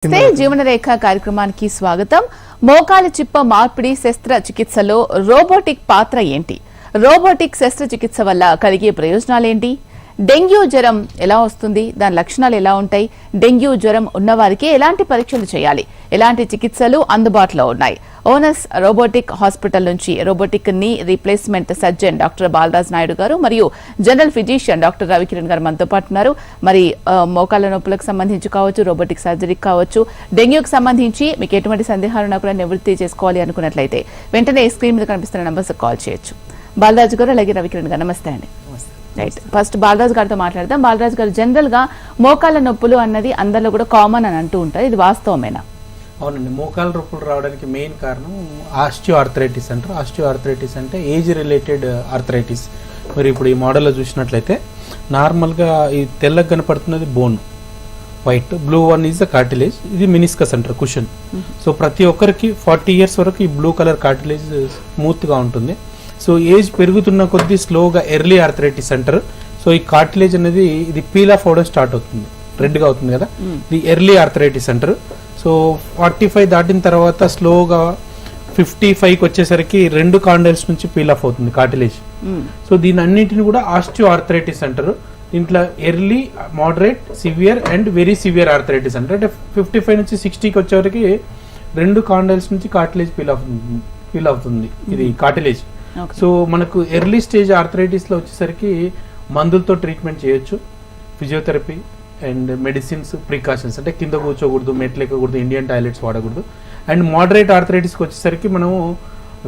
జీవనరేఖ కార్యక్రమానికి స్వాగతం. మోకాలి చిప్ప మార్పిడి శస్త్రచికిత్సలో రోబోటిక్ పాత్ర ఏంటి? రోబోటిక్ శస్త్రచికిత్స వల్ల కలిగే ప్రయోజనాలేంటి? డెంగ్యూ జ్వరం ఎలా వస్తుంది? దాని లక్షణాలు ఎలా ఉంటాయి? డెంగ్యూ జ్వరం ఉన్నవారికి ఎలాంటి పరీక్షలు చేయాలి? ఎలాంటి చికిత్సలు అందుబాటులో ఉన్నాయి? ఓనస్ రోబోటిక్ హాస్పిటల్ నుంచి robotic knee replacement surgeon doctor Balaraj Naidu గారు మరియు జనరల్ ఫిజిషియన్ డాక్టర్ రవికిరణ్ గారు మనతో పాటు ఉన్నారు. మరి మోకాళ్ళ నొప్పులకు సంబంధించి కావచ్చు, రోబోటిక్ సర్జరీకి కావచ్చు, డెంగ్యూకి సంబంధించి మీకు ఎటువంటి సందేహాలు ఉన్నా కూడా నివృత్తి చేసుకోవాలి అనుకున్నట్లయితే వెంటనే స్క్రీన్ మీద కనిపిస్తున్న నంబర్స్ కాల్ చేయొచ్చు. బాలరాజ్ గారు అలాగే రవికిరణ్ గారు నమస్తే అండి. రైట్, ఫస్ట్ బాలరాజ్ గారితో మాట్లాడదాం. బాలరాజ్ గారు, జనరల్ గా మోకాళ్ళ నొప్పులు అన్నది అందరిలో కూడా కామన్ అని అంటూ ఉంటారు, ఇది వాస్తవమేనా? అవునండి, మోకాళ్ళ నొప్పులు రావడానికి మెయిన్ కారణం ఆస్టియో ఆర్థరైటిస్ అంటారు. ఆస్టియో ఆర్థరైటిస్ అంటే ఏజ్ రిలేటెడ్ ఆర్థరైటిస్. మరి ఇప్పుడు ఈ మోడల్లో చూసినట్లయితే నార్మల్గా ఈ తెల్లగా కనపడుతున్నది bone, white, blue one is the cartilage, ఇది మినిస్కస్ అంటారు, కుషన్. సో ప్రతి ఒక్కరికి 40 years వరకు ఈ బ్లూ కలర్ కార్టిలేజ్ స్మూత్గా ఉంటుంది. సో ఏజ్ పెరుగుతున్న కొద్దీ స్లోగా ఎర్లీ ఆర్థరైటిస్ అంటారు. సో ఈ కార్టిలేజ్ అనేది ఇది పీల్ ఆఫ్ అవడం స్టార్ట్ అవుతుంది, రెడ్గా అవుతుంది కదా, ఇది ఎర్లీ ఆర్థరైటిస్ అంటారు. సో 45 దాటిన తర్వాత స్లోగా 55కి వచ్చేసరికి 2 కాండైల్స్ నుంచి పీల్ ఆఫ్ అవుతుంది కార్టిలేజ్. సో దీని అన్నింటిని కూడా ఆస్టియో ఆర్థరైటిస్ అంటారు. దీంట్లో early, moderate, severe and very severe arthritis అంటారు. అంటే 55 నుంచి 60కి వచ్చేవరకు 2 కాండైల్స్ నుంచి కార్టిలేజ్ పీల్ అవుతుంది ఇది కార్టిలేజ్. సో మనకు ఎర్లీ స్టేజ్ ఆర్థరైటిస్ లో వచ్చేసరికి మందులతో ట్రీట్మెంట్ చేయొచ్చు, ఫిజియోథెరపీ అండ్ మెడిసిన్స్, ప్రికాషన్స్ అంటే కింద కూర్చోకూడదు, మెట్లు ఎక్కకూడదు, ఇండియన్ టాయిలెట్స్ వాడకూడదు. అండ్ మోడరేట్ ఆర్థరైటిస్కి వచ్చేసరికి మనము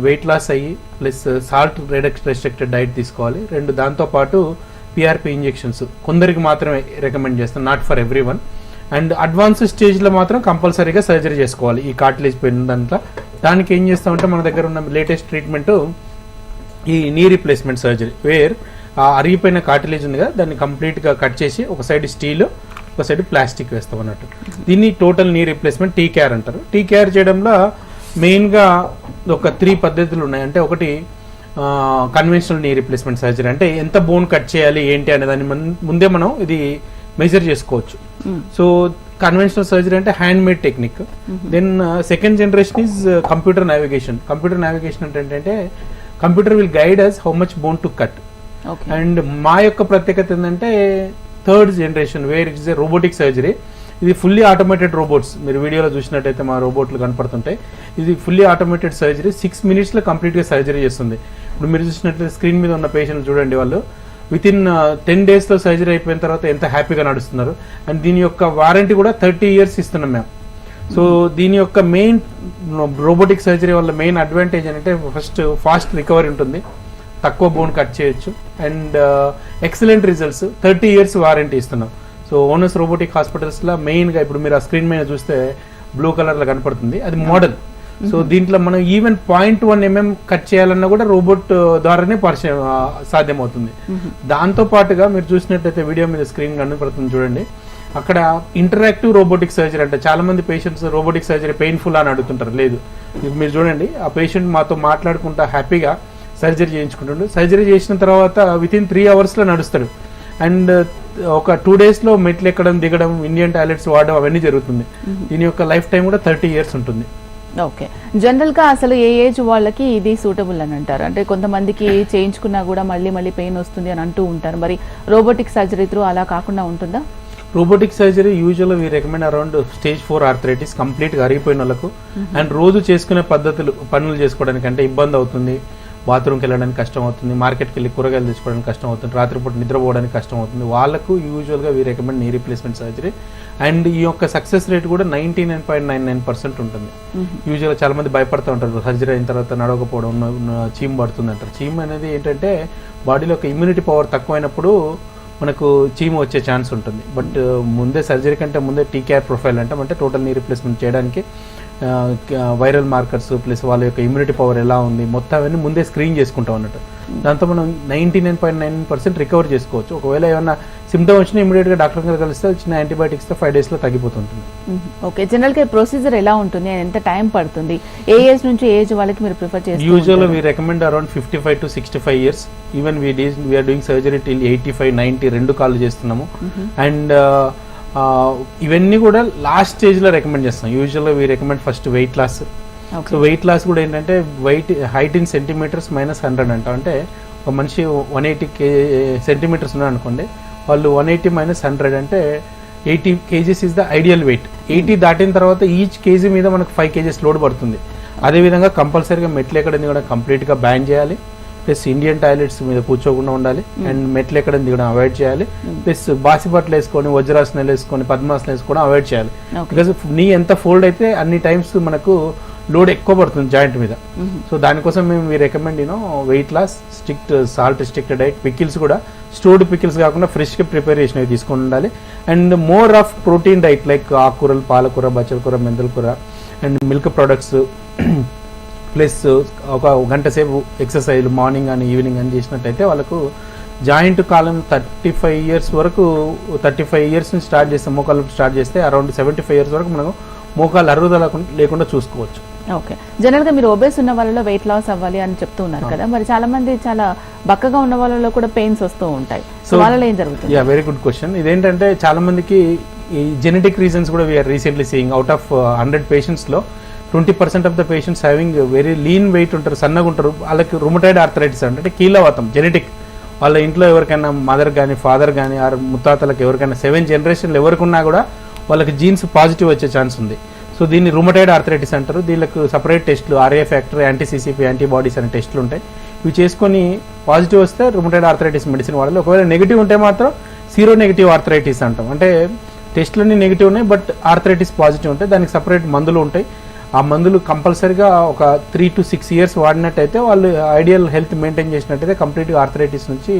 వెయిట్ లాస్ అయ్యి ప్లస్ సాల్ట్ రెస్ట్రిక్టెడ్ డైట్ తీసుకోవాలి. దాంతోపాటు పిఆర్పి ఇంజెక్షన్స్ కొందరికి మాత్రమే రికమెండ్ చేస్తాం, not for every one. And advance స్టేజ్లో మాత్రం కంపల్సరీగా సర్జరీ చేసుకోవాలి ఈ కార్టిలేజ్ పోయిన దాంట్లో. దానికి ఏం చేస్తామంటే మన దగ్గర ఉన్న లేటెస్ట్ ట్రీట్మెంట్ ఈ నీ రీప్లేస్మెంట్ సర్జరీ, వేర్ ఆ అరిగిపోయిన కార్టిలేజ్ ఉంది కదా, దాన్ని కంప్లీట్గా కట్ చేసి ఒక సైడ్ స్టీల్, ఒక సైడ్ ప్లాస్టిక్ వేస్తాం అన్నట్టు. దీన్ని టోటల్ నీ రీప్లేస్మెంట్, టీకేఆర్ అంటారు. టీకేఆర్ చేయడంలో మెయిన్గా ఒక 3 పద్ధతులు ఉన్నాయి. అంటే ఒకటి కన్వెన్షనల్ నీ రీప్లేస్మెంట్ సర్జరీ, అంటే ఎంత బోన్ కట్ చేయాలి ఏంటి అనే దాన్ని ముందే మనం ఇది మెజర్ చేసుకోవచ్చు. సో కన్వెన్షనల్ సర్జరీ అంటే hand made technique. Then second generation is computer navigation. Computer navigation అంటే ఏంటంటే computer will guide us how much bone to cut. And మా యొక్క ప్రత్యేకత ఏంటంటే third generation, where it is a robotic surgery. ఇది fully automated robots. మీరు వీడియోలో చూసినట్టయితే మా రోబోట్లు కనపడుతుంటాయి. ఇది ఫుల్లీ ఆటోమేటెడ్ సర్జరీ, 6 minutes కంప్లీట్గా సర్జరీ చేస్తుంది. ఇప్పుడు మీరు చూసినట్లయితే స్క్రీన్ మీద ఉన్న పేషెంట్ చూడండి, వాళ్ళు వితిన్ 10 days సర్జరీ అయిపోయిన తర్వాత ఎంత హ్యాపీగా నడుస్తున్నారు. అండ్ దీని యొక్క వారంటీ కూడా 30 years ఇస్తున్నాం మేము. సో దీని యొక్క మెయిన్ రోబోటిక్ సర్జరీ వల్ల మెయిన్ అడ్వాంటేజ్ అంటే ఫస్ట్ ఫాస్ట్ రికవరీ ఉంటుంది, తక్కువ బోన్ కట్ చేయొచ్చు, and excellent results, 30 years warranty ఇస్తున్నాం. సో ఓనస్ రోబోటిక్ హాస్పిటల్స్లో మెయిన్గా ఇప్పుడు మీరు ఆ స్క్రీన్ మీద చూస్తే బ్లూ కలర్లో కనపడుతుంది, అది మోడల్. సో దీంట్లో మనం ఈవెన్ 0.1 mm కట్ చేయాలన్నా కూడా రోబోట్ ద్వారానే సాధ్యమవుతుంది. దాంతో పాటుగా మీరు చూసినట్టయితే వీడియో మీద స్క్రీన్ కనపడుతుంది చూడండి, అక్కడ ఇంటరాక్టివ్ రోబోటిక్ సర్జరీ. అంటే చాలా మంది పేషెంట్స్ రోబోటిక్ సర్జరీ పెయిన్ఫుల్ అని అడుగుతుంటారు. లేదు, మీరు చూడండి, ఆ పేషెంట్ మాతో మాట్లాడుకుంటా హ్యాపీగా సర్జరీ చేయించుకుంటుండు. సర్జరీ చేసిన తర్వాత వితిన్ 3 hours నడుస్తాడు. అండ్ ఒక 2 days మెట్లు ఎక్కడం, దిగడం, ఇండియన్ టాయిలెట్స్ వాడడం అవన్నీ జరుగుతుంది. దీని యొక్క లైఫ్ టైం కూడా 30 years ఉంటుంది. ఓకే, జనరల్ గా అసలు ఏ ఏజ్ వాళ్ళకి ఇది సూటబుల్ అని అంటారు? అంటే కొంతమందికి చేయించుకున్నా కూడా మళ్ళీ పెయిన్ వస్తుంది అని అంటూ ఉంటారు. మరి రోబోటిక్ సర్జరీ త్రూ అలా కాకుండా ఉంటుందా? రోబోటిక్ సర్జరీ యూజువల్గా we recommend around stage 4 arthritis, కంప్లీట్గా అరిగిపోయిన వాళ్ళకు. అండ్ రోజు చేసుకునే పనులు చేసుకోవడానికి అంటే ఇబ్బంది అవుతుంది, బాత్రూమ్కి వెళ్ళడానికి కష్టం అవుతుంది, మార్కెట్కి వెళ్ళి కూరగాయలు తెచ్చుకోవడానికి కష్టం అవుతుంది, రాత్రిపూట నిద్రపోవడానికి కష్టం అవుతుంది, వాళ్ళకు యూజువల్గా we recommend knee replacement surgery. And ఈ యొక్క సక్సెస్ రేట్ కూడా 99.99% ఉంటుంది. యూజువల్గా చాలా మంది భయపడుతూ ఉంటారు, సర్జరీ అయిన తర్వాత నడవకపోవడం, చీమ్ పడుతుంది అంటారు. చీమ్ అనేది ఏంటంటే బాడీలో ఒక ఇమ్యూనిటీ పవర్ తక్కువైనప్పుడు మనకు చీమ వచ్చే ఛాన్స్ ఉంటుంది. బట్ ముందే సర్జరీ కంటే ముందే టీకేఆర్ ప్రొఫైల్ అంటే టోటల్ నీ రీప్లేస్మెంట్ చేయడానికి వైరల్ మార్కర్స్ ప్లస్ వాళ్ళ యొక్క ఇమ్యూనిటీ పవర్ ఎలా ఉంది మొత్తం అవన్నీ ముందే స్క్రీన్ చేసుకుంటాం అన్నట్టు. దాంతో మనం 99.9% రికవర్ చేసుకోవచ్చు. ఒకవేళ ఏమైనా సిమ్టమ్ వచ్చినా ఇమీడియట్గా డాక్టర్ గారు కలిస్తే చిన్న యాంటీబయాటిక్స్తో 5 days తగ్గిపోతుంటుంది. ఓకే, జనరల్గా ప్రొసీజర్ ఎలా ఉంటుంది, ఎంత టైం పడుతుంది, ఏ ఏజ్ నుంచి ఏజ్ వాళ్ళకి మీరు ప్రిఫర్ చేస్తారు? యూజువల్గా we recommend around 55 to 65 years. Even we're doing surgery till 85, 90 2 కాళ్ళు చేస్తున్నాము. అండ్ ఇవన్నీ కూడా లాస్ట్ స్టేజ్లో రికమెండ్ చేస్తాం. యూజువల్గా we recommend first weight loss. So weight loss కూడా ఏంటంటే హైట్ ఇన్ సెంటీమీటర్స్ -100 అంటాం. అంటే ఒక మనిషి 180 సెంటీమీటర్స్ ఉన్నాడు అనుకోండి, వాళ్ళు 180 - 100 అంటే 80 kgs is the ideal weight. 80 దాటిన తర్వాత ఈచ్ కేజీ మీద మనకు 5 kgs లోడ్ పడుతుంది. అదేవిధంగా కంపల్సరీగా మెట్లు ఎక్కడం కూడా కంప్లీట్గా బ్యాన్ చేయాలి. ప్లస్ ఇండియన్ టాయిలెట్స్ మీద కూర్చోకుండా ఉండాలి. అండ్ మెట్లు ఎక్కడం దిగడం అవాయిడ్ చేయాలి. ప్లస్ బాసిబట్టలు వేసుకొని వజ్రాసనాలు వేసుకొని పద్మాసనాలు వేసుకోవడం అవాయిడ్ చేయాలి. బికాస్ నీ ఎంత ఫోల్డ్ అయితే అన్ని టైమ్స్ మనకు లోడ్ ఎక్కువ పడుతుంది జాయింట్ మీద. సో దానికోసం మేము recommend weight loss, strict salt restricted diet, pickles కూడా స్టోర్డ్ పికిల్స్ కాకుండా ఫ్రెష్గా ప్రిపేర్ చేసినవి తీసుకొని ఉండాలి. And more of protein diet like ఆకుకూరలు, పాలకూర, బచ్చల కూర, మెంతుల కూర అండ్ మిల్క్ ప్రొడక్ట్స్. ప్లస్ ఒక గంట సేపు ఎక్సర్సైజ్ మార్నింగ్ కానీ ఈవినింగ్ అని చేసినట్టయితే వాళ్ళకు జాయింట్ కాలం 35 years వరకు 35 years నుంచి స్టార్ట్ చేస్తే మోకాలు స్టార్ట్ చేస్తే అరౌండ్ 75 years వరకు మనం మోకాలు అరుగుదల లేకుండా చూసుకోవచ్చు. ఓకే, జనరల్ గా మీరు ఒబేస్ ఉన్న వాళ్ళలో వెయిట్ లాస్ అవ్వాలి అని చెప్తూ ఉన్నారు కదా, మరి చాలా మంది చాలా బక్కగా ఉన్న వాళ్ళలో కూడా పెయిన్స్ వస్తూ ఉంటాయి. సో వాళ్ళలో ఏం జరుగుతుంది? Very good question. ఇదేంటంటే చాలా మందికి ఈ జెనెటిక్ రీజన్స్ కూడా we're recently seeing. Out of 100 patients లో 20% of the patients having very lean weight ఉంటారు, సన్నగా ఉంటారు. వాళ్ళకి రుమటైడ్ ఆర్థరైటిస్ అంటే కీళ్ళవాతం జెనెటిక్. వాళ్ళ ఇంట్లో ఎవరికైనా మదర్ కానీ ఫాదర్ కానీ ఆర్ ముత్తాతలకు ఎవరికైనా 7 generations ఎవరికి ఉన్నా కూడా వాళ్ళకి జీన్స్ పాజిటివ్ వచ్చే ఛాన్స్ ఉంది. సో దీన్ని రుమటైడ్ ఆర్థరైటిస్ అంటారు. దీనికి సపరేట్ టెస్ట్లు RA ఫ్యాక్టర్, యాంటీ-CCP యాంటీబాడీస్ అనే టెస్టులు ఉంటాయి. ఇవి చేసుకొని పాజిటివ్ వస్తే రుమటైడ్ ఆర్థరైటిస్ మెడిసిన్ వాడాలి. ఒకవేళ నెగిటివ్ ఉంటే మాత్రం సీరో నెగిటివ్ ఆర్థరైటిస్ అంటాం. అంటే టెస్టులన్నీ నెగిటివ్ ఉన్నాయి బట్ ఆర్థరైటిస్ పాజిటివ్ ఉంటాయి. దానికి సపరేట్ మందులు ఉంటాయి. ఆ మందులు కంపల్సరీగా ఒక 3 to 6 years వాడినట్టయితే వాళ్ళు ఐడియల్ హెల్త్ మెయింటైన్ చేసినట్టయితే కంప్లీట్గా ఆర్థరైటిస్ నుంచి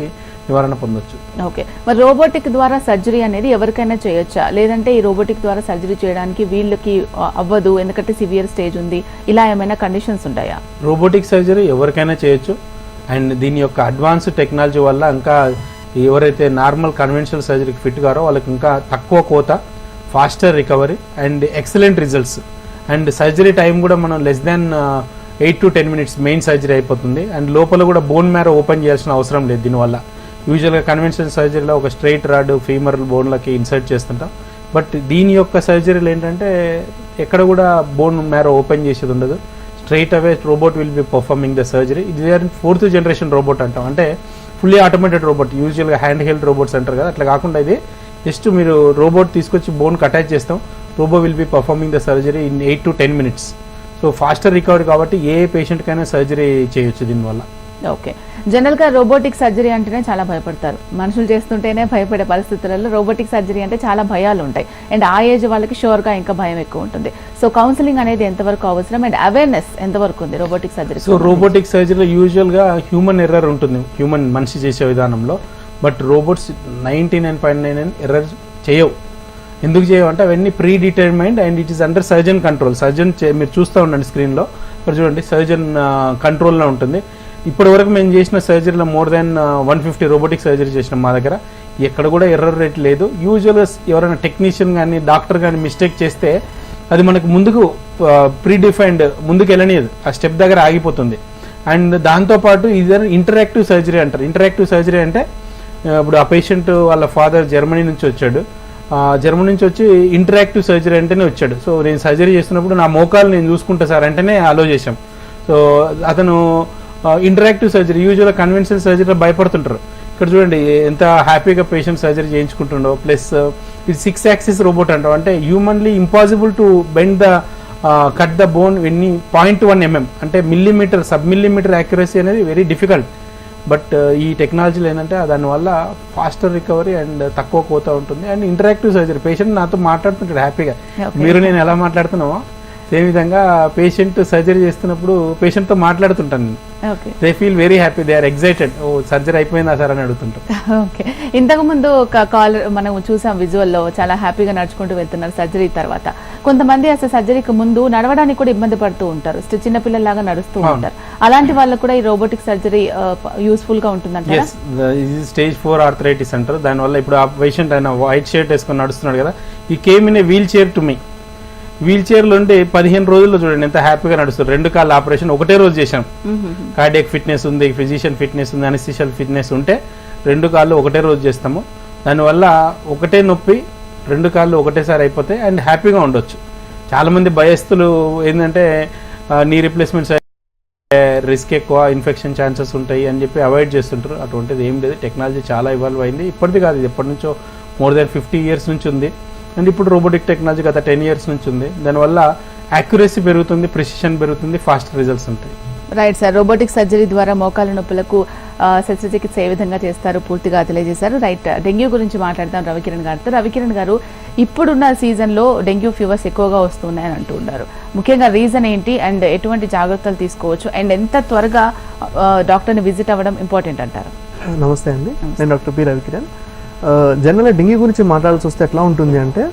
నివారణ పొందొచ్చు. ఓకే, మరి రోబోటిక్ ద్వారా సర్జరీ అనేది ఎవరికైనా చేయొచ్చా, లేదంటే ఈ రోబోటిక్ ద్వారా సర్జరీ చేయడానికి వీళ్ళకి అవ్వదు ఎందుకంటే సివియర్ స్టేజ్ ఉంది, ఇలా ఏమైనా కండిషన్స్ ఉంటాయా? రోబోటిక్ సర్జరీ ఎవరికైనా చేయొచ్చు. అండ్ దీని యొక్క అడ్వాన్స్ టెక్నాలజీ వల్ల ఇంకా ఎవరైతే నార్మల్ కన్వెన్షనల్ సర్జరీకి ఫిట్ కారో వాళ్ళకి ఇంకా తక్కువ కోత, faster recovery and excellent results. And surgery time కూడా మనం less than 8 to 10 minutes main surgery అయిపోతుంది. అండ్ లోపల కూడా బోన్ మ్యారో ఓపెన్ చేయాల్సిన అవసరం లేదు దీనివల్ల. యూజువల్గా కన్వెన్షనల్ సర్జరీలో ఒక స్ట్రైట్ రాడ్ ఫీమర్ బోన్లకి ఇన్సర్ట్ చేస్తుంటాం. బట్ దీని యొక్క సర్జరీలు ఏంటంటే ఎక్కడ కూడా బోన్ మ్యారో ఓపెన్ చేసేది ఉండదు. Straight away robot will be performing the surgery. ఇది 4th generation రోబోట్ అంటాం. అంటే ఫుల్లీ ఆటోమేటెడ్ రోబోట్. యూజువల్గా హ్యాండ్ హెల్డ్ రోబోట్స్ అంటారు కదా, అట్లా కాకుండా ఇది జస్ట్ మీరు రోబోట్ తీసుకొచ్చి బోన్కి అటాచ్ చేస్తాం. Robo will be performing the surgery in 8 to 10 minutes. So faster recovery కాబట్టి ఏ పేషెంట్కైనా సర్జరీ చేయొచ్చు దీనివల్ల. ఓకే, జనరల్ గా రోబోటిక్ సర్జరీ అంటేనే చాలా భయపడతారు. మనుషులు చేస్తుంటేనే భయపడే పరిస్థితులలో రోబోటిక్ సర్జరీ అంటే చాలా భయాలు ఉంటాయి. అండ్ ఆ ఏజ్ వాళ్ళకి షూర్ గా ఇంకా భయం ఎక్కువ ఉంటుంది. సో కౌన్సిలింగ్ అనేది ఎంతవరకు అవసరం అండ్ అవేర్నెస్ ఎంతవరకు ఉంది రోబోటిక్ సర్జరీ? సో రోబోటిక్ సర్జరీలో యూజువల్ గా హ్యూమన్ ఎర్రర్ ఉంటుంది, హ్యూమన్ మనిషి చేసే విధానంలో. బట్ రోబోట్స్ 99.99 ఎర్రర్ చేయవు. ఎందుకు చేయమంటే అవన్నీ pre determined and it is under surgeon control. Surgeon మీరు చూస్తూ ఉండండి స్క్రీన్లో, ఇక్కడ చూడండి సర్జన్ కంట్రోల్లో ఉంటుంది. ఇప్పటి వరకు మేము చేసిన సర్జరీలో మోర్ దాన్ 150 రోబోటిక్ సర్జరీ చేసినాం మా దగ్గర. ఎక్కడ కూడా ఎర్రర్ రేట్ లేదు. యూజువల్గా ఎవరైనా టెక్నీషియన్ కానీ డాక్టర్ కానీ మిస్టేక్ చేస్తే అది మనకు ముందుకు ప్రీ డిఫైన్డ్ ముందుకు వెళ్ళనియదు, ఆ స్టెప్ దగ్గర ఆగిపోతుంది. అండ్ దాంతోపాటు ఇది ఇంటరాక్టివ్ సర్జరీ అంటారు. ఇంటరాక్టివ్ సర్జరీ అంటే ఇప్పుడు ఆ పేషెంట్ వాళ్ళ ఫాదర్ జర్మనీ నుంచి వచ్చాడు. జర్మనీ నుంచి వచ్చి ఇంటరాక్టివ్ సర్జరీ అంటేనే వచ్చాడు. సో నేను సర్జరీ చేస్తున్నప్పుడు నా మోకాలు నేను చూసుకుంటా సార్ అంటేనే అలో చేశాం. సో అతను ఇంటరాక్టివ్ సర్జరీ. యూజువల్గా కన్వెన్షనల్ సర్జరీలో భయపడుతుంటారు. ఇక్కడ చూడండి ఎంత హ్యాపీగా పేషెంట్ సర్జరీ చేయించుకుంటుండో. ప్లస్ ఇది 6 axis రోబోట్ అంటాం. అంటే humanly impossible to bend the cut the bone ఎన్ని 0.1 mm అంటే మిల్లీమీటర్ సబ్-మిల్లీమీటర్ యాక్యురసీ అనేది వెరీ డిఫికల్ట్. బట్ ఈ టెక్నాలజీలో ఏంటంటే దానివల్ల ఫాస్టర్ రికవరీ అండ్ తక్కువ కోత ఉంటుంది. And interactive surgery. పేషెంట్ నాతో మాట్లాడుతుంటాడు హ్యాపీగా, మీరు నేను ఎలా మాట్లాడుతున్నామో సేమ్ విధంగా పేషెంట్ సర్జరీ చేస్తున్నప్పుడు పేషెంట్తో మాట్లాడుతుంటాను నేను. They feel very happy, they are excited. ఓ సర్జరీ అయిపోయిందా సార్ అని అడుగుతుంటారు. ఓకే, ఇంతకు ముందు ఒక కాల్ మనం చూసాం విజువల్లో, చాలా హ్యాపీగా నడుచుకుంటూ వెళ్తున్నారు సర్జరీ తర్వాత. కొంతమంది అసలు సర్జరీకి ముందు నడవడానికి కూడా ఇబ్బంది పడుతూ ఉంటారు, చిన్నపిల్లలాగా నడుస్తూ ఉంటారు. అలాంటి వాళ్ళకు కూడా ఈ రోబోటిక్ సర్జరీ యూస్ఫుల్ గా ఉంటుందంటారా? ఇది స్టేజ్ 4 ఆర్థరైటిస్ అంటారు. దానివల్ల ఇప్పుడు ఆ పేషెంట్ ఆయన వైట్ షర్ట్ వేసుకొని నడుస్తున్నాడు కదా, he came in a wheelchair to me. Wheel చైర్లో ఉండి 15 రోజుల్లో చూడండి ఎంత హ్యాపీగా నడుస్తారు. 2 కాళ్ళ ఆపరేషన్ ఒకటే రోజు చేశాం. కార్డియాక్ ఫిట్నెస్ ఉంది, ఫిజిషియన్ ఫిట్నెస్ ఉంది, అనస్థిషియల్ ఫిట్నెస్ ఉంటే 2 కాళ్ళు ఒకటే రోజు చేస్తాము. దానివల్ల ఒకటే నొప్పి 2 కాళ్ళు ఒకటేసారి అయిపోతాయి అండ్ హ్యాపీగా ఉండొచ్చు. చాలామంది భయస్తులు ఏంటంటే నీ రీప్లేస్మెంట్స్ రిస్క్ ఎక్కువ, ఇన్ఫెక్షన్ ఛాన్సెస్ ఉంటాయి అని చెప్పి అవాయిడ్ చేస్తుంటారు. అటువంటిది ఏం లేదు. టెక్నాలజీ చాలా ఇవాల్వ్ అయింది. ఇప్పటిది కాదు, ఇది ఎప్పటి నుంచో మోర్ దాన్ 50 years నుంచి ఉంది. అండ్ ఇప్పుడు రోబోటిక్ టెక్నాలజీ గత 10 years నుంచి ఉంది. దానివల్ల యాక్యురసీ పెరుగుతుంది, ప్రిసిషన్ పెరుగుతుంది, ఫాస్ట్ రిజల్ట్స్ ఉంటాయి. రైట్ సార్, రోబోటిక్ సర్జరీ ద్వారా మోకాల నొప్పులకు శస్త్రచికిత్స ఏ విధంగా చేస్తారు పూర్తిగా తెలియజేశారు. రైట్, డెంగ్యూ గురించి మాట్లాడతాం రవికిరణ్ గారితో. రవికిరణ్ గారు, ఇప్పుడున్న సీజన్లో డెంగ్యూ ఫీవర్స్ ఎక్కువగా వస్తున్నాయని అంటూ ఉన్నారు. ముఖ్యంగా రీజన్ ఏంటి అండ్ ఎటువంటి జాగ్రత్తలు తీసుకోవచ్చు అండ్ ఎంత త్వరగా డాక్టర్ని విజిట్ అవ్వడం ఇంపార్టెంట్ అంటారు? నమస్తే అండి, నేను డాక్టర్ పి రవికిరణ్. జనరల్గా డెంగ్యూ గురించి మాట్లాడాల్సి వస్తే ఎట్లా ఉంటుంది అంటే,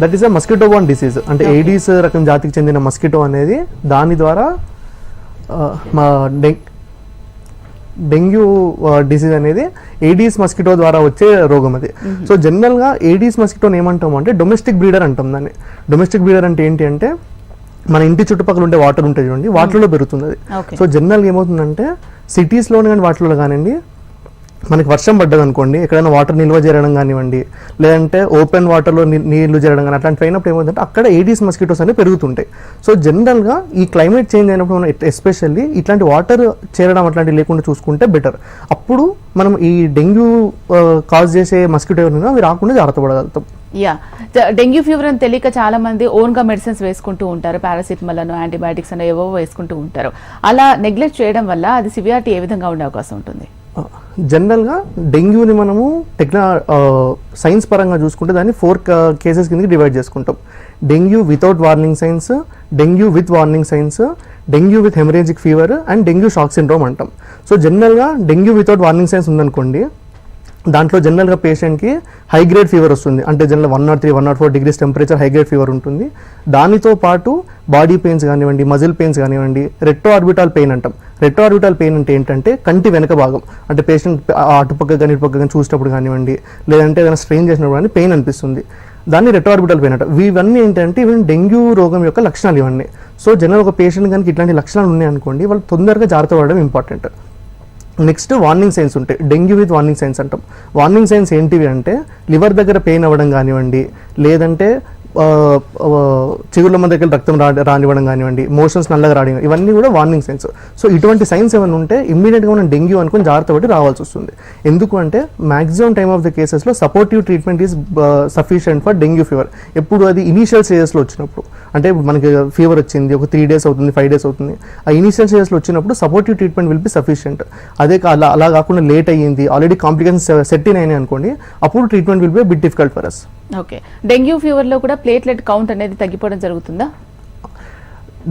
that is a mosquito born disease. అంటే ఏడీస్ రకం జాతికి చెందిన మస్కిటో అనేది దాని ద్వారా మా డెంగ్యూ డిసీజ్ అనేది ఏడీస్ మస్కిటో ద్వారా వచ్చే రోగం అది. సో జనరల్గా ఏడీస్ మస్కిటోని ఏమంటాం అంటే డొమెస్టిక్ బ్రీడర్ అంటాం దాన్ని. డొమెస్టిక్ బ్రీడర్ అంటే ఏంటి అంటే, మన ఇంటి చుట్టుపక్కల ఉండే వాటర్ ఉంటుంది చూడండి, వాటర్లో పెరుగుతుంది అది. సో జనరల్గా ఏమవుతుందంటే సిటీస్లోనే కానీ వాటర్లో కానివ్వండి, మనకి వర్షం పడ్డది అనుకోండి, ఎక్కడైనా వాటర్ నిల్వ చేరడం కానివ్వండి, లేదంటే ఓపెన్ వాటర్లో నీళ్లు చేరడం కానీ అట్లాంటివి అయినప్పుడు ఏమవుతుందంటే అక్కడ ఏడీస్ మస్కిటోస్ అనేవి పెరుగుతుంటాయి. సో జనరల్గా ఈ క్లైమేట్ చేంజ్ అయినప్పుడు మనం ఎస్పెషల్లీ ఇట్లాంటి వాటర్ చేరడం అట్లాంటివి లేకుండా చూసుకుంటే బెటర్. అప్పుడు మనం ఈ డెంగ్యూ కాజ్ చేసే మస్కిటో అవి రాకుండా జాగ్రత్త పడగలుగుతాం. యా, డెంగ్యూ ఫీవర్ అని తెలియక చాలా మంది ఓన్గా మెడిసిన్స్ వేసుకుంటూ ఉంటారు, పారాసిటమాల్ అను యాంటీబయాటిక్స్ అని ఏవో వేసుకుంటూ ఉంటారు. అలా నెగ్లెక్ట్ చేయడం వల్ల అది సివియారిటీ ఏ విధంగా ఉండే అవకాశం ఉంటుంది? జనరల్గా డెంగ్యూని మనము సైన్స్ పరంగా చూసుకుంటే దాన్ని 4 కేసెస్ కిందకి డివైడ్ చేసుకుంటాం. Dengue without warning signs, dengue with warning signs, dengue with haemorrhagic fever and dengue shock syndrome అంటాం. సో జనరల్గా డెంగ్యూ వితౌట్ వార్నింగ్ సైన్స్ ఉందనుకోండి, దాంట్లో జనరల్గా పేషెంట్కి హై గ్రేడ్ ఫీవర్ వస్తుంది. అంటే general 103, 104 degrees temperature high grade fever ఉంటుంది. దానితో పాటు బాడీ పెయిన్స్ కానివ్వండి, మజిల్ పెయిన్స్ కానివ్వండి, రెట్రో ఆర్బిటాల్ పెయిన్ అంటాం. రెట్రో ఆర్బిటాల్ పెయిన్ అంటే ఏంటంటే కంటి వెనక భాగం, అంటే పేషెంట్ అటుపక్క కానీ ఇటుపక్క కానీ చూసినప్పుడు కానివ్వండి, లేదంటే ఏదైనా స్ట్రెయిన్ చేసినప్పుడు కానీ పెయిన్ అనిపిస్తుంది, దాన్ని రెట్రో ఆర్బిటాల్ పెయిన్ అంటాం. ఇవన్నీ ఏంటంటే ఇవన్నీ డెంగ్యూ రోగం యొక్క లక్షణాలు ఇవన్నీ. సో జనరల్ ఒక పేషెంట్ కనుక ఇట్లాంటి లక్షణాలు ఉన్నాయి అనుకోండి, వాళ్ళు తొందరగా జాగ్రత్త పడడం ఇంపార్టెంట్. నెక్స్ట్ వార్నింగ్ సైన్స్ ఉంటాయి, డెంగ్యూ విత్ వార్నింగ్ సైన్స్ అంటాం. వార్నింగ్ సైన్స్ ఏంటివి అంటే లివర్ దగ్గర పెయిన్ అవ్వడం కానివ్వండి, లేదంటే చిగుళ్ళ దగ్గర రక్తం రానివ్వడం కానివ్వండి, మోషన్స్ నల్లగా రావడం, ఇవన్నీ కూడా వార్నింగ్ సైన్స్. సో ఇటువంటి సైన్స్ ఏమైనా ఉంటే ఇమ్మీడియట్గా మనం డెంగ్యూ అనుకుని జాగ్రత్త పడి రావాల్సి వస్తుంది. ఎందుకు అంటే మ్యాక్సిమం టైమ్ ఆఫ్ ద కేసెస్లో supportive treatment is sufficient for dengue fever. ఎప్పుడు అది ఇనీషియల్ స్టేజెస్లో వచ్చినప్పుడు, అంటే మనకి ఫీవర్ వచ్చింది ఒక 3 days అవుతుంది, 5 days అవుతుంది, ఆ ఇనీషియల్ స్టేజెస్లో వచ్చినప్పుడు supportive treatment will be sufficient. అదే అలా కాకుండా లేట్ అయ్యింది, ఆల్రెడీ కాంప్లికేషన్స్ సెట్ ఇన్ అయినాయి అనుకోండి, అప్పుడు treatment will be bit difficult for us. Okay, dengue ఫీవర్లో కూడా ప్లేట్లెట్ కౌంట్ అనేది తగ్గిపోవడం జరుగుతుందా?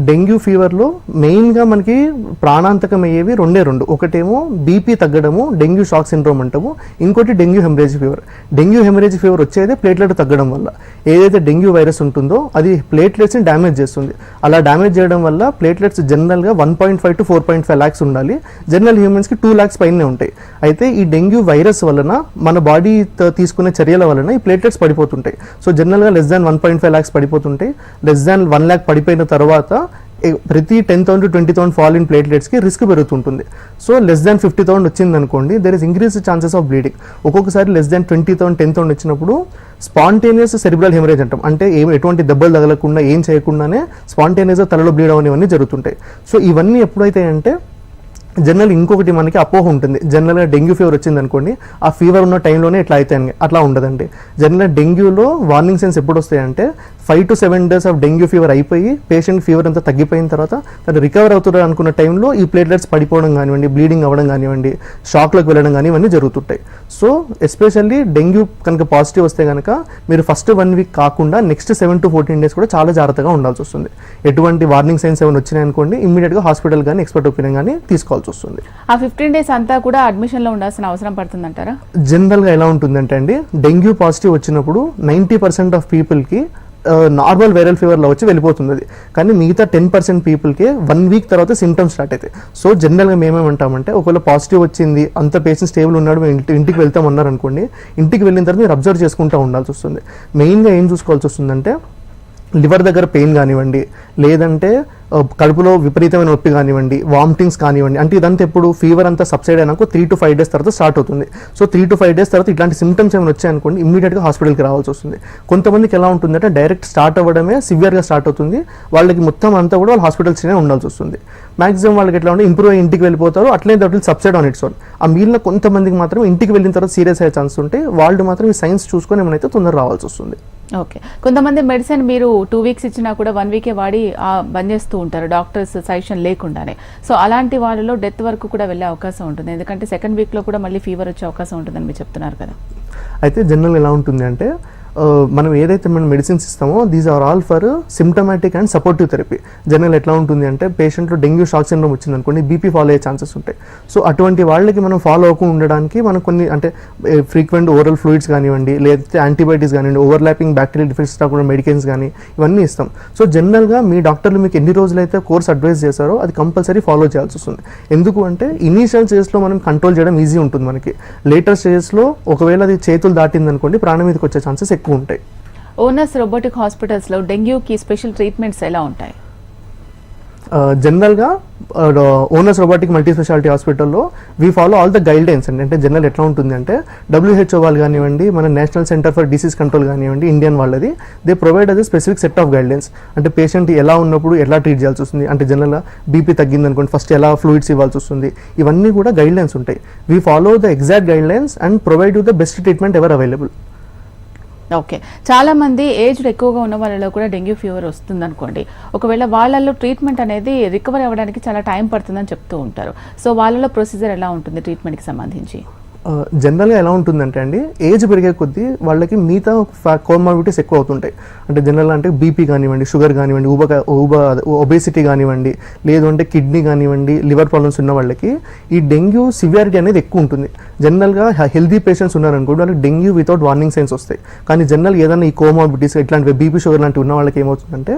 డెంగ్యూ ఫీవర్లో మెయిన్గా మనకి ప్రాణాంతకం అయ్యేవి 2. ఒకటేమో బీపీ తగ్గడము, డెంగ్యూ షాక్ సిండ్రోమ్ అంటాము. ఇంకోటి dengue haemorrhagic fever. Dengue haemorrhagic fever వచ్చేది ప్లేట్లెట్ తగ్గడం వల్ల. ఏదైతే డెంగ్యూ వైరస్ ఉంటుందో అది ప్లేట్లెట్స్ని డ్యామేజ్ చేస్తుంది. అలా డ్యామేజ్ చేయడం వల్ల ప్లేట్లెట్స్ జనరల్గా 1.5 to 4.5 lakhs ఉండాలి. జనరల్ హ్యూమన్స్కి 2 lakhs పైనే ఉంటాయి. అయితే ఈ డెంగ్యూ వైరస్ వలన మన బాడీ తీసుకునే చర్యల వలన ఈ ప్లేట్లెట్స్ పడిపోతుంటాయి. సో జనరల్గా లెస్ దాన్ 1.5 lakhs పడిపోతుంటాయి. లెస్ దాన్ 1 lakh పడిపోయిన తర్వాత ప్రతి 10,000 to 20,000 ఫాల్ ఇన్ ప్లేట్లెట్స్కి రిస్క్ పెరుగుతుంటుంది. సో లెస్ దాన్ 50,000 వచ్చింది అనుకోండి, there is increase chances of bleeding. ఒక్కొక్కసారి లెస్ దాన్ 20,000, 10,000 వచ్చినప్పుడు స్పాంటేనియస్ సెరిబ్రల్ హెమరేజ్ అంటాం. అంటే ఎటువంటి దెబ్బలు తగలకుండా ఏం చేయకుండానే స్పాంటేనియస్గా తలలో బ్లీడ్ అవన్నీ జరుగుతుంటాయి. సో ఇవన్నీ ఎప్పుడైతే అంటే జనరల్ ఇంకొకటి మనకి అపోహ ఉంటుంది, జనరల్గా డెంగ్యూ ఫీవర్ వచ్చింది అనుకోండి, ఆ ఫీవర్ ఉన్న టైంలోనే ఇట్లా అయితే అట్లా ఉండదండి. జనరల్గా డెంగ్యూలో వార్నింగ్ సైన్స్ ఎప్పుడు వస్తాయంటే 5 to 7 days of dengue fever అయిపోయి పేషెంట్ ఫీవర్ అంతా తగ్గిపోయిన తర్వాత తను రికవర్ అవుతారు అనుకున్న టైంలో ఈ ప్లేట్లెట్స్ పడిపోవడం కానివ్వండి, బ్లీడింగ్ అవ్వడం కానివ్వండి, షాక్లోకి వెళ్ళడం కానీ ఇవన్నీ జరుగుతుంటాయి. సో ఎస్పెషల్లీ డెంగ్యూ కనుక పాజిటివ్ వస్తే కనుక మీరు ఫస్ట్ 1 week కాకుండా నెక్స్ట్ 7 to 14 days కూడా చాలా జాగ్రత్తగా ఉండాల్సి వస్తుంది. ఎటువంటి వార్నింగ్ సైన్స్ ఏమైనా వచ్చినాయి అనుకోండి, ఇమ్మీడియట్గా హాస్పిటల్ కానీ ఎక్స్పర్ట్ ఒపీనియన్ కానీ తీసుకోవాల్సి వస్తుంది. ఆ 15 days అంతా కూడా అడ్మిషన్ లో ఉండాల్సిన అవసరం పడుతుందంటారా? జనరల్ గా ఎలా ఉంటుందంటే అండి, డెంగ్యూ పాజిటివ్ వచ్చినప్పుడు 90% ఆఫ్ పీపుల్ కి నార్మల్ వైరల్ ఫీవర్లో వచ్చి వెళ్ళిపోతుంది అది. కానీ మిగతా 10% పీపుల్కి 1 week తర్వాత సిమ్టమ్స్ స్టార్ట్ అవుతాయి. సో జనరల్గా మేమేమంటామంటే, ఒకవేళ పాజిటివ్ వచ్చింది, అంత పేషెంట్ స్టేబుల్ ఉన్నాడు, మేము ఇంటికి వెళ్తామన్నారు అనుకోండి, ఇంటికి వెళ్ళిన తర్వాత మీరు అబ్జర్వ్ చేసుకుంటూ ఉండాల్సి వస్తుంది. మెయిన్గా ఏం చూసుకోవాల్సి వస్తుందంటే, లివర్ దగ్గర పెయిన్ కానివ్వండి, లేదంటే కడుపులో విపరీతమైన నొప్పి కానివ్వండి, వామిటింగ్స్ కానివ్వండి, అంటే ఇదంతా ఎప్పుడు ఫీవర్ అంతా సబ్సైడ్ అయినాక 3 to 5 days తర్వాత స్టార్ట్ అవుతుంది. సో 3 to 5 days తర్వాత ఇట్లాంటి సిమ్టమ్స్ ఏమైనా వచ్చాయనుకోండి ఇమ్మీడియట్గా హాస్పిటల్కి రావాల్సి వస్తుంది. కొంతమందికి ఎలా ఉంటుందంటే డైరెక్ట్ స్టార్ట్ అవ్వడమే సివియర్గా స్టార్ట్ అవుతుంది, వాళ్ళకి మొత్తం అంతా కూడా వాళ్ళు హాస్పిటల్స్లోనే ఉండాల్సి వస్తుంది. మాక్సిమం వాళ్ళకి ఎట్లా ఉంటే ఇంప్రూవ్ అయ్యి ఇంటికి వెళ్ళిపోతారు, అట్లనే that will subside on its own. ఆ మిగిలిన కొంతమందికి మాత్రం ఇంటికి వెళ్ళిన తర్వాత సీరియస్ అయ్యే ఛాన్స్ ఉంటే వాళ్ళు మాత్రం ఈ సైన్స్ చూసుకొని ఏమైనా తొందర రావాల్సి వస్తుంది. ఓకే, కొంతమంది మెడిసిన్ మీరు 2 weeks ఇచ్చినా కూడా 1 week వాడి బంద్ చేస్తూ ఉంటారు డాక్టర్స్ సజెషన్ లేకుండానే. సో అలాంటి వాళ్ళలో డెత్ వరకు కూడా వెళ్ళే అవకాశం ఉంటుంది, ఎందుకంటే 2nd week లో కూడా మళ్ళీ ఫీవర్ వచ్చే అవకాశం ఉంటుందని మీరు చెప్తున్నారు కదా. అయితే జనరల్ ఎలా ఉంటుంది అంటే మనం ఏదైతే మనం మెడిసిన్స్ ఇస్తామో these are all for symptomatic and supportive therapy. General ఎట్లా ఉంటుంది అంటే పేషెంట్లో డెంగ్యూ షాక్ సిండ్రోమ్ వచ్చింది అనుకోండి బీపీ ఫాలో అయ్యే ఛాన్సెస్ ఉంటాయి. సో అటువంటి వాళ్ళకి మనం ఫాలో అవ్వకుండా ఉండడానికి మనం కొన్ని అంటే ఫ్రీక్వెంట్ ఓరల్ ఫ్లూయిడ్స్ కానివ్వండి, లేకపోతే యాంటీబయాటిక్స్ కానివ్వండి, ఓవర్లాపింగ్ బ్యాక్టీరియల్ డిఫెక్ట్స్ రాకుండా మెడికేషన్స్ కానీ ఇవన్నీ ఇస్తాం. సో జనరల్గా మీ డాక్టర్లు మీకు ఎన్ని రోజులైతే కోర్స్ అడ్వైస్ చేశారో అది కంపల్సరీ ఫాలో చేయాల్సి వస్తుంది. ఎందుకు అంటే ఇనీషియల్ స్టేజ్లో మనం కంట్రోల్ చేయడం ఈజీ ఉంటుంది మనకి, లేటర్ స్టేజెస్లో ఒకవేళ అది చేతులు దాటింది అనుకోండి ప్రాణం మీదకి వచ్చే ఛాన్సెస్ ఎక్కువ ఉంటాయి. ఓనర్స్ రోబోటిక్ హాస్పిటల్స్లో డెంగ్యూకి స్పెషల్ ట్రీట్మెంట్స్ ఎలా ఉంటాయి? జనరల్గా ఓనర్స్ రోబోటిక్ మల్టీ స్పెషాలిటీ హాస్పిటల్లో we follow all the guide lines అండి. అంటే జనరల్ ఎట్లా ఉంటుంది అంటే WHO వాళ్ళు కానివ్వండి, మన national centre for disease control కానివ్వండి, ఇండియన్ వాళ్ళది they provide us specific set of guidelines. అంటే పేషెంట్ ఎలా ఉన్నప్పుడు ఎలా ట్రీట్ చేయాల్సి వస్తుంది, అంటే జనరల్గా బీపీ తగ్గింది అనుకోండి ఫస్ట్ ఎలా ఫ్లూయిడ్స్ ఇవ్వాల్సి వస్తుంది, ఇవన్నీ కూడా గైడ్ లైన్స్ ఉంటాయి. We follow the exact guide lines and provide you the best treatment ever available. Okay, చాలా మంది ఏజ్డ్ ఎక్కువగా ఉన్న వాళ్ళలో కూడా డెంగ్యూ ఫీవర్ వస్తుంది అనుకోండి, ఒకవేళ వాళ్ళలో ట్రీట్మెంట్ అనేది రికవర్ అవ్వడానికి చాలా టైం పడుతుందని చెప్తూ ఉంటారు. సో వాళ్ళలో ప్రొసీజర్ ఎలా ఉంటుంది ట్రీట్మెంట్కి సంబంధించి? జనరల్గా ఎలా ఉంటుందంటే అండి ఏజ్ పెరిగే కొద్దీ వాళ్ళకి మిగతా కోమార్బిడిటీస్ ఎక్కువ అవుతుంటాయి. అంటే జనరల్గా అంటే బీపీ కానివ్వండి, షుగర్ కానివ్వండి, ఒబేసిటీ కానివ్వండి, లేదు అంటే కిడ్నీ కానివ్వండి, లివర్ ప్రాబ్లమ్స్ ఉన్న వాళ్ళకి ఈ డెంగ్యూ సివియారిటీ అనేది ఎక్కువ ఉంటుంది. జనరల్గా హెల్దీ పేషెంట్స్ ఉన్నారనుకోండి వాళ్ళకి డెంగ్యూ వితౌట్ వార్నింగ్ సైన్స్ వస్తాయి. కానీ జనరల్ ఏదైనా ఈ కోమార్బిడిటీస్ ఇట్లాంటివి బీపీ షుగర్ లాంటివి ఉన్న వాళ్ళకి ఏమవుతుందంటే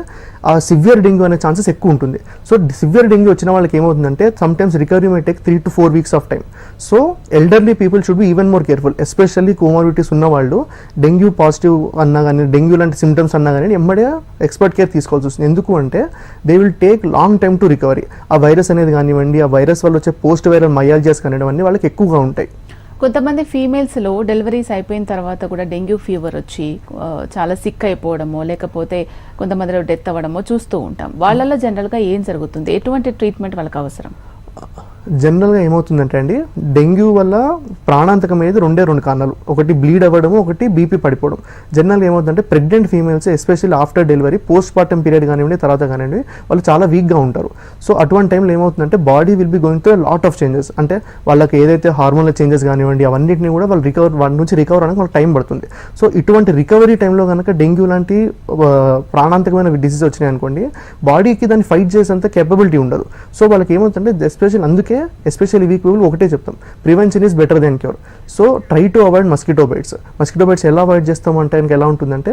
ఆ సివియర్ డెంగ్యూ అనే ఛాన్సెస్ ఎక్కువ ఉంటుంది. సో సివియర్ డెంగ్యూ వచ్చిన వాళ్ళకి ఏమవుతుందంటే sometimes recovery may take 3 to 4 weeks of time. So elderly people should be even more careful, especially comorbidities ఉన్న వాళ్ళు డెంగ్యూ పాజిటివ్ అన్నా కానీ డెంగ్యూ లాంటి సిమ్టమ్స్ అన్నా కానీ ఎమ్మడే ఎక్స్పర్ట్ కేర్ తీసుకోవాల్సి వస్తుంది. ఎందుకు అంటే they will take long time to recovery. ఆ వైరస్ అనేది కానివ్వండి, ఆ వైరస్ వల్ల వచ్చే పోస్ట్ వైరల్ మయాలజియాస్ కానివ్వండి అన్నీ వాళ్ళకి ఎక్కువగా ఉంటాయి. కొంతమంది ఫీమేల్స్లో డెలివరీస్ అయిపోయిన తర్వాత కూడా డెంగ్యూ ఫీవర్ వచ్చి చాలా సిక్ అయిపోవడమో లేకపోతే కొంతమందిలో డెత్ అవ్వడమో చూస్తూ ఉంటాం. వాళ్ళలో జనరల్గా ఏం జరుగుతుంది, ఎటువంటి ట్రీట్మెంట్ వాళ్ళకి అవసరం? జనరల్గా ఏమవుతుందంటే అండి డెంగ్యూ వల్ల ప్రాణాంతకమయ్యేది 2 కారణాలు, ఒకటి బ్లీడ్ అవ్వడము, ఒకటి బీపీ పడిపోవడం. జనరల్గా ఏమవుతుందంటే pregnant females especially after delivery post partum period కానివ్వండి తర్వాత కానివ్వండి వాళ్ళు చాలా వీక్గా ఉంటారు. సో అటువంటి టైంలో ఏమవుతుందంటే body will be going to lot of changes. అంటే వాళ్ళకి ఏదైతే హార్మోనల్ చేంజెస్ కానివ్వండి అవన్నింటినీ కూడా వాళ్ళు వాటి నుంచి రికవర్ అవడానికి వాళ్ళకి టైం పడుతుంది. సో ఇటువంటి రికవరీ టైంలో కనుక డెంగ్యూ లాంటి ప్రాణాంతకమైన డిసీజ్ వచ్చినాయి అనుకోండి బాడీకి దాన్ని ఫైట్ చేసేంత కేపబిలిటీ ఉండదు. సో వాళ్ళకి ఏమవుతుందంటే ఎస్పెషల్లీ వీక్ పీపుల్ ఒకటే చెప్తాం, prevention is better than cure. So try to avoid mosquito bites. Mosquito bites ఎలా అవాయిడ్ చేస్తామంటే ఇంకా ఎలా ఉంటుందంటే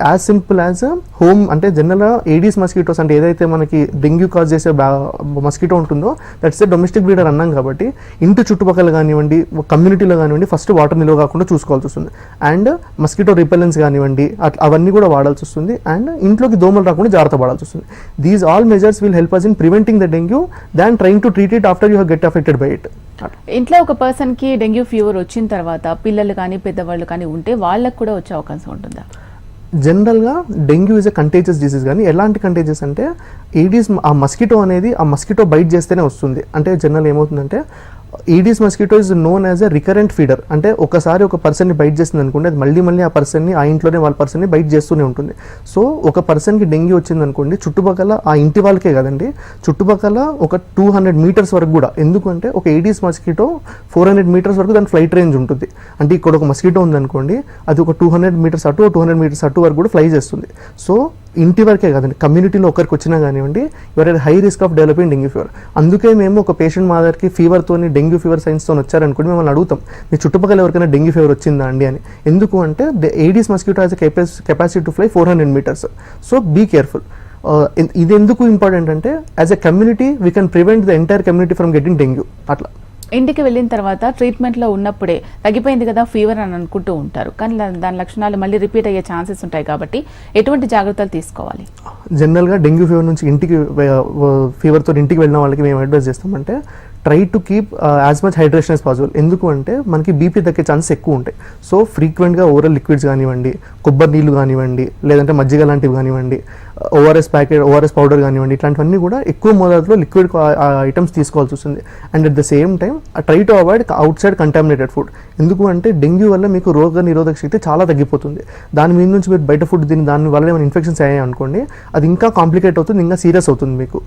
యాజ్ సింపుల్ యాజ్ హోమ్, అంటే జనరల్గా ఏడీస్ మస్కిటోస్ అంటే ఏదైతే మనకి డెంగ్యూ కాజ్ చేసే మస్కిటో ఉంటుందో దట్స్ ఏ డొమెస్టిక్ బ్రీడర్ అన్నాం కాబట్టి ఇంటి చుట్టుపక్కల కానివ్వండి కమ్యూనిటీలో కానివ్వండి ఫస్ట్ వాటర్ నిల్వ కాకుండా చూసుకోవాల్సి వస్తుంది. అండ్ మస్కిటో రిపెలెన్స్ కానివ్వండి అవన్నీ కూడా వాడాల్సి వస్తుంది. అండ్ ఇంట్లోకి దోమలు రాకుండా జాగ్రత్త పడాల్సి వస్తుంది. These all measures will help us in preventing the dengue than trying to treat it after you get affected by it. ఇంట్లో ఒక పర్సన్ కి డెంగ్యూ ఫీవర్ వచ్చిన తర్వాత పిల్లలు కానీ పెద్దవాళ్ళు కానీ ఉంటే వాళ్ళకు కూడా వచ్చే అవకాశం ఉంటుందా? జనరల్గా dengue is a contagious disease. కానీ ఎలాంటి కంటేజియస్ అంటే ఈడీస్ ఆ మస్కిటో అనేది ఆ మస్కిటో బైట్ చేస్తేనే వస్తుంది. అంటే జనరల్ ఏమవుతుందంటే EDs mosquito is known as a recurrent feeder. అంటే ఒకసారి ఒక పర్సన్ని బైట్ చేస్తుంది అనుకోండి అది మళ్ళీ ఆ పర్సన్ని ఆ ఇంట్లోనే వాళ్ళ పర్సన్ని బైట్ చేస్తూనే ఉంటుంది. సో ఒక పర్సన్కి డెంగ్యూ వచ్చింది అనుకోండి చుట్టుపక్కల ఆ ఇంటి వాళ్ళకే కదండి చుట్టుపక్కల ఒక 200 meters వరకు కూడా, ఎందుకంటే ఒక ఈడీస్ మస్కిటో 400 meters వరకు దాని ఫ్లైట్ రేంజ్ ఉంటుంది. అంటే ఇక్కడ ఒక మస్కిటో ఉందనుకోండి అది ఒక 200 meters అటు 200 meters అటు వరకు కూడా ఫ్లై చేస్తుంది. సో ఇంటి వరకే కాదండి కమ్యూనిటీలో ఒకరికి వచ్చినా కానివ్వండి your at high risk of developing dengue fever. అందుకే మేము ఒక పేషెంట్ మా దగ్గరికి ఫీవర్తోని డెంగ్యూ ఫీవర్ సైన్స్తో వచ్చారనుకోండి మిమ్మల్ని అడుగుతాం మీ చుట్టుపక్కల ఎవరికైనా డెంగ్యూ ఫీవర్ వచ్చిందా అండి అని. ఎందుకు అంటే Aedes mosquito has capacity to fly 400 meters. So be careful. ఇది ఎందుకు ఇంపార్టెంట్ అంటే as a community we can prevent the entire community from getting dengue. అట్లా ఇంటికి వెళ్ళిన తర్వాత ట్రీట్మెంట్లో ఉన్నప్పుడే తగ్గిపోయింది కదా ఫీవర్ అని అనుకుంటూ ఉంటారు, కానీ దాని లక్షణాలు మళ్ళీ రిపీట్ అయ్యే ఛాన్సెస్ ఉంటాయి కాబట్టి ఎటువంటి జాగ్రత్తలు తీసుకోవాలి? జనరల్గా డెంగ్యూ ఫీవర్ నుంచి ఫీవర్తో ఇంటికి వెళ్ళిన వాళ్ళకి మేము అడ్వైస్ చేస్తామంటే try to keep as much hydration as possible. ఎందుకు అంటే మనకి బీపీ తగ్గే ఛాన్సెస్ ఎక్కువ ఉంటాయి. సో ఫ్రీక్వెంట్గా ఓరల్ లిక్విడ్స్ కానివ్వండి, కొబ్బరి నీళ్ళు కానివ్వండి, లేదంటే మజ్జిగ లాంటివి కానివ్వండి, ఓఆర్ఎస్ పౌడర్ కానివ్వండి, ఇట్లాంటివన్నీ కూడా ఎక్కువ మోతాదులో లిక్విడ్ ఐటమ్స్ తీసుకోవాల్సి వస్తుంది. And at the same time try to avoid out side contaminated food. ఎందుకు అంటే డెంగ్యూ వల్ల మీకు రోగ నిరోధక శక్తి చాలా తగ్గిపోతుంది. దాని మీద నుంచి మీరు బయట ఫుడ్ తిని దాని వల్ల ఏమైనా ఇన్ఫెక్షన్స్ అయ్యాయి అనుకోండి, అది ఇంకా కాంప్లికేట్ అవుతుంది, ఇంకా సీరియస్ అవుతుంది మీకు.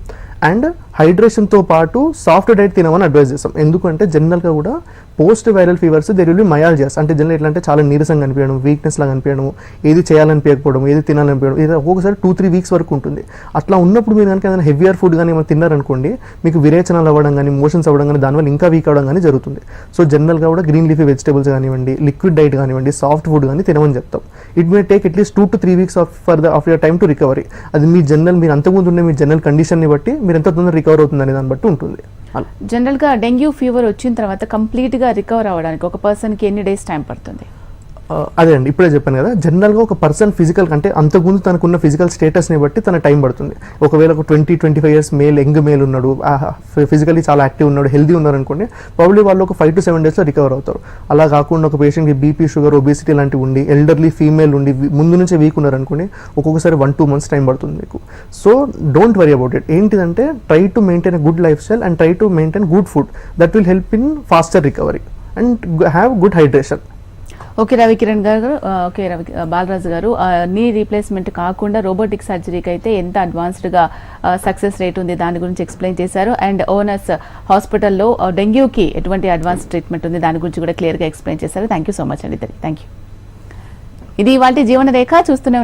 అండ్ హైడ్రేషన్తో పాటు సాఫ్ట్ డైట్ తినమని అడ్వైస్ చేస్తాం. ఎందుకంటే జనరల్గా కూడా post viral fevers there will be myalgias, అంటే జనరల్ ఎట్లా అంటే చాలా నీరసంగా అనిపించడం, వీక్నెస్ లాగా అనిపించడం, ఏది చేయాలనిపించకపోవడం, ఏది తినాలనిపించడం, ఇది ఒక్కొక్కసారి 2-3 వీక్స్ వరకు ఉంటుంది. అట్లా ఉన్నప్పుడు మీరు కనుక ఏదైనా హెవియర్ ఫుడ్ కానీ ఏమైనా తిన్నారనుకోండి, మీకు విరేచనాలు అవ్వడం కానీ, మోషన్స్ అవ్వడం కానీ, దానివల్ల ఇంకా వీక్ అవ్వడం కానీ జరుగుతుంది. సో జనరల్గా కూడా గ్రీన్ లీఫీ వెజిటేబుల్స్ కానివ్వండి, లిక్విడ్ డైట్ కానివ్వండి, సాఫ్ట్ ఫుడ్ కానీ తినమని చెప్తాం. It may take at least 2-3 weeks of your time to recovery. అది మీ మీరు అంతకుముందు ఉండే మీ జనరల్ కండిషన్ని బట్టి మీరు ఎంత తొందరగా రికవర్ అవుతుంది అనే దాన్ని బట్టి ఉంటుంది. జనరల్ గా డెంగ్యూ ఫీవర్ వచ్చిన తర్వాత కంప్లీట్ గా రికవర్ అవ్వడానికి ఒక పర్సన్ కి ఎన్ని డేస్ టైం పడుతుంది? అదే అండి, ఇప్పుడే చెప్పాను కదా, జనరల్గా ఒక పర్సన్ ఫిజికల్ అంటే అంతకుముందు తనకున్న ఫిజికల్ స్టేటస్ని బట్టి తన టైం పడుతుంది. ఒకవేళ ఒక 20-25 ఇయర్స్ యంగ్ మేల్ ఉన్నాడు, ఫిజికల్లీ చాలా యాక్టివ్ ఉన్నాడు, హెల్దీ ఉన్నారు అనుకోండి, ప్రాబ్లీ వాళ్ళు ఒక 5 to 7 డేస్లో రికవర్ అవుతారు. అలా కాకుండా ఒక పేషెంట్కి బీపీ, షుగర్, ఒబేసిటీ లాంటివి ఉండి, ఎల్డర్లీ ఫీమేల్ ఉండి ముందు నుంచే వీక్ ఉన్నారు అనుకోండి, ఒక్కొక్కసారి 1-2 months టైం పడుతుంది మీకు. So don't worry about it. ఏంటిదంటే try to maintain good lifestyle and try to maintain good food that will help in faster recovery and have good hydration. Okay Ravikiran garu, okay Balaraju గారు, knee replacement కాకుండా robotic సర్జరీకి అయితే ఎంత అడ్వాన్స్డ్గా success rate ఉంది దాని గురించి explain చేశారు. అండ్ ఓనర్స్ హాస్పిటల్లో డెంగ్యూకి ఎటువంటి అడ్వాన్స్ ట్రీట్మెంట్ ఉంది దాని గురించి కూడా క్లియర్గా ఎక్స్ప్లెయిన్ చేశారు. థ్యాంక్ యూ సో మచ్ అండి. Thank you. ఇది ఇవాల్టి జీవన రేఖ చూస్తూనే